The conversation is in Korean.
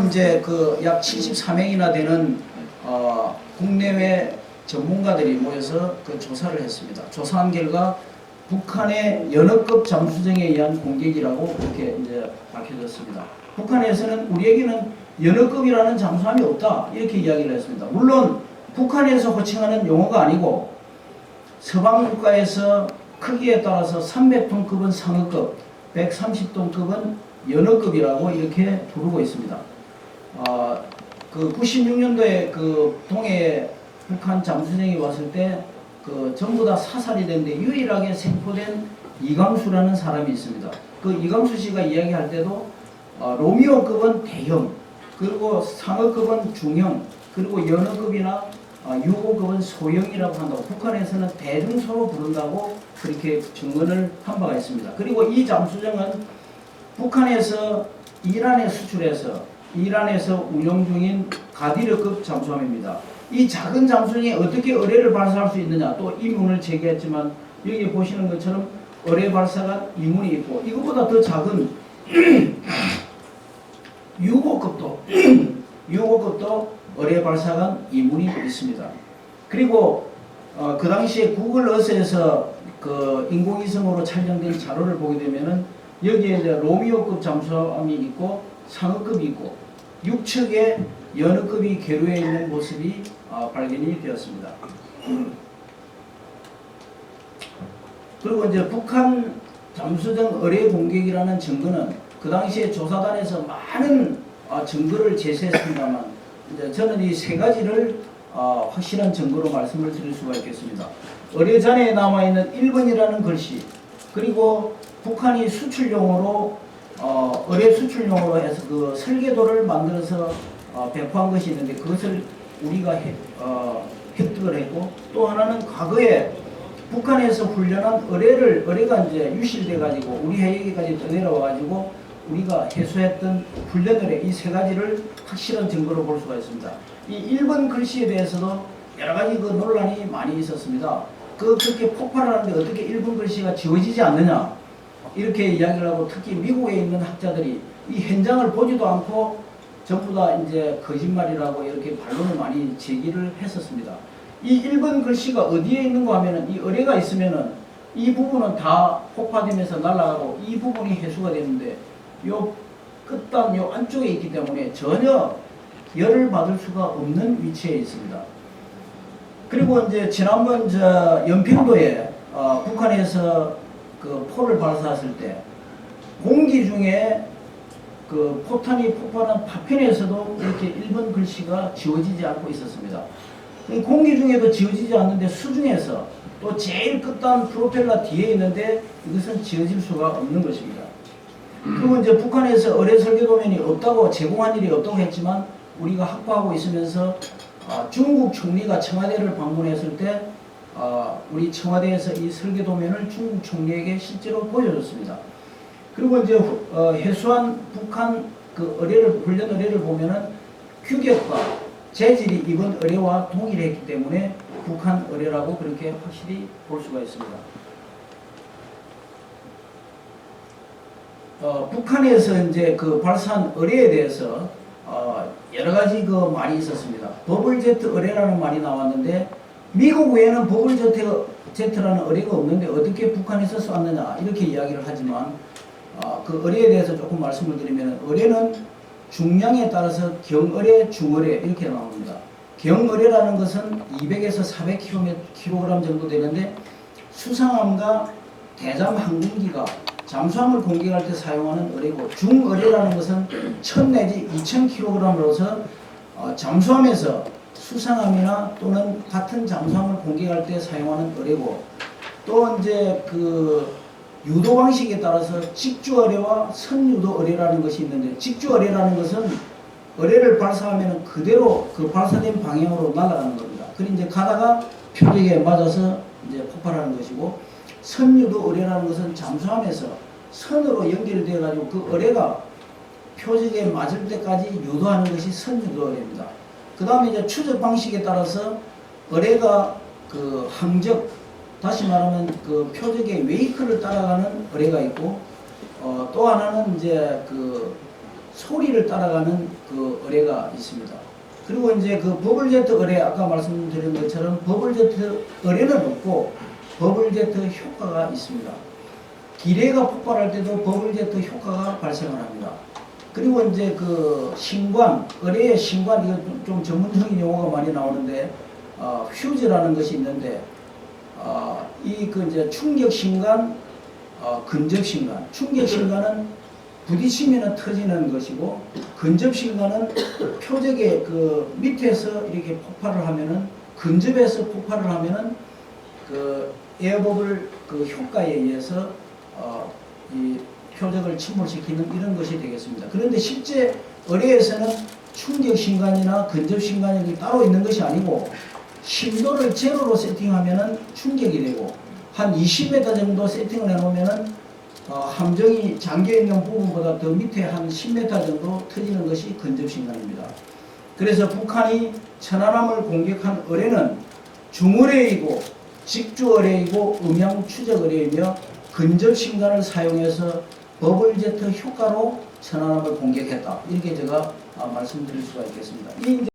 이제 그 약 74명이나 되는 국내외 전문가들이 모여서 그 조사를 했습니다. 조사한 결과 북한의 연어급 잠수정에 의한 공격이라고 그렇게 이제 밝혀졌습니다. 북한에서는 우리에게는 연어급이라는 잠수함이 없다 이렇게 이야기를 했습니다. 물론 북한에서 호칭하는 용어가 아니고 서방 국가에서 크기에 따라서 300톤급은 상어급, 130톤급은 연어급이라고 이렇게 부르고 있습니다. 그 96년도에 그 동해에 북한 잠수정이 왔을 때 그 전부 다 사살이 됐는데 유일하게 생포된 이광수라는 사람이 있습니다. 그 이광수 씨가 이야기할 때도 로미오급은 대형, 그리고 상어급은 중형, 그리고 연어급이나 6호급은 소형이라고 한다고, 북한에서는 대중소로 부른다고 그렇게 증언을 한 바가 있습니다. 그리고 이 잠수정은 북한에서 이란에 수출해서 이란에서 운용 중인 가디르급 잠수함입니다. 이 작은 잠수정이 어떻게 어뢰를 발사할 수 있느냐 또 의문을 제기했지만, 여기 보시는 것처럼 어뢰 발사관 이문이 있고, 이것보다 더 작은 6호급도 어뢰 발사관 이문이 있습니다. 그리고 그 당시에 구글 어스에서 그 인공위성으로 촬영된 자료를 보게 되면은 여기에 이제 로미오급 잠수함이 있고 상어급이 있고 육척에 연어급이 계류해 있는 모습이 발견이 되었습니다. 그리고 이제 북한 잠수정 어뢰 공격이라는 증거는 그 당시에 조사단에서 많은 증거를 제시했습니다만, 이제 저는 이 세 가지를 확실한 증거로 말씀을 드릴 수가 있겠습니다. 어뢰잔에 남아있는 1번이라는 글씨, 그리고 북한이 수출용으로 어뢰 수출용으로 해서 그 설계도를 만들어서 배포한 것이 있는데 그것을 우리가 획득을 했고, 또 하나는 과거에 북한에서 훈련한 어뢰가 이제 유실돼 가지고 우리 해역에까지 떠내려와 가지고 우리가 해수했던 훈련 어뢰, 이 세 가지를 확실한 증거로 볼 수가 있습니다. 이 1번 글씨에 대해서도 여러 가지 그 논란이 많이 있었습니다. 그렇게 폭발하는데 어떻게 1번 글씨가 지워지지 않느냐 이렇게 이야기를 하고, 특히 미국에 있는 학자들이 이 현장을 보지도 않고 전부 다 이제 거짓말이라고 이렇게 반론을 많이 제기를 했었습니다. 이 1번 글씨가 어디에 있는가 하면은 이 어뢰가 있으면은 이 부분은 다 폭파되면서 날아가고 이 부분이 해수가 되는데 요 끝단 요 안쪽에 있기 때문에 전혀 열을 받을 수가 없는 위치에 있습니다. 그리고 이제 지난번 연평도에 북한에서 그 포를 발사했을 때 공기 중에 그 포탄이 폭발한 파편에서도 이렇게 1번 글씨가 지워지지 않고 있었습니다. 공기 중에도 지워지지 않는데 수중에서 또 제일 끝단 프로펠러 뒤에 있는데 이것은 지워질 수가 없는 것입니다. 그리고 이제 북한에서 어뢰 설계도면이 없다고 제공한 일이 없다고 했지만, 우리가 확보하고 있으면서 중국 총리가 청와대를 방문했을 때 우리 청와대에서 이 설계도면을 중국 총리에게 실제로 보여줬습니다. 그리고 이제 해수한 북한 그 어뢰를 훈련 어뢰를 보면은 규격과 재질이 이번 어뢰와 동일했기 때문에 북한 어뢰라고 그렇게 확실히 볼 수가 있습니다. 북한에서 이제 그 발사한 어뢰에 대해서 여러 가지 그 말이 있었습니다. 버블제트 어뢰라는 말이 나왔는데, 미국 외에는 버블제트라는 어뢰가 없는데 어떻게 북한에서 쐈느냐 이렇게 이야기를 하지만, 그 어뢰에 대해서 조금 말씀을 드리면, 어뢰는 중량에 따라서 경어뢰, 중어뢰 이렇게 나옵니다. 경어뢰라는 것은 200에서 400kg 정도 되는데, 수상함과 대잠 항공기가 잠수함을 공격할 때 사용하는 어뢰고, 중어뢰라는 것은 1000 내지 2000kg으로서 잠수함에서 수상함이나 또는 같은 잠수함을 공격할 때 사용하는 어뢰고, 또 이제 그 유도 방식에 따라서 직주어뢰와 선유도어뢰라는 것이 있는데, 직주어뢰라는 것은 어뢰를 발사하면 그대로 그 발사된 방향으로 날아가는 겁니다. 그리고 이제 가다가 표적에 맞아서 이제 폭발하는 것이고, 선유도어뢰라는 것은 잠수함에서 선으로 연결되어 가지고 그 어뢰가 표적에 맞을 때까지 유도하는 것이 선유도어뢰입니다. 그 다음에 이제 추적 방식에 따라서 어뢰가 그 항적, 다시 말하면 그 표적의 웨이크를 따라가는 어뢰가 있고, 또 하나는 이제 그 소리를 따라가는 그 어뢰가 있습니다. 그리고 이제 그 버블제트 어뢰, 아까 말씀드린 것처럼 버블제트 어뢰는 없고 버블제트 효과가 있습니다. 기뢰가 폭발할 때도 버블제트 효과가 발생을 합니다. 그리고 이제 그 신관, 어뢰의 신관, 이거 좀 전문적인 용어가 많이 나오는데, 퓨즈라는 것이 있는데, 이 그 이제 충격 신관, 근접 신관. 충격 신관은 부딪히면 터지는 것이고, 근접 신관은 표적의 그 밑에서 이렇게 폭발을 하면은, 근접에서 폭발을 하면은 그 에어버블 그 효과에 의해서 이 표적을 침몰시키는 이런 것이 되겠습니다. 그런데 실제 어뢰에서는 충격 신관이나 근접 신관이 따로 있는 것이 아니고, 심도를 제로로 세팅하면은 충격이 되고, 한 20m 정도 세팅을 해놓으면은 함정이 잠겨있는 부분보다 더 밑에 한 10m 정도 터지는 것이 근접 신관입니다. 그래서 북한이 천안함을 공격한 어뢰는 중어뢰이고 직주어뢰이고 음양 추적어뢰이며 근접 신관을 사용해서 버블제트 효과로 천안함을 공격했다. 이렇게 제가 말씀드릴 수가 있겠습니다.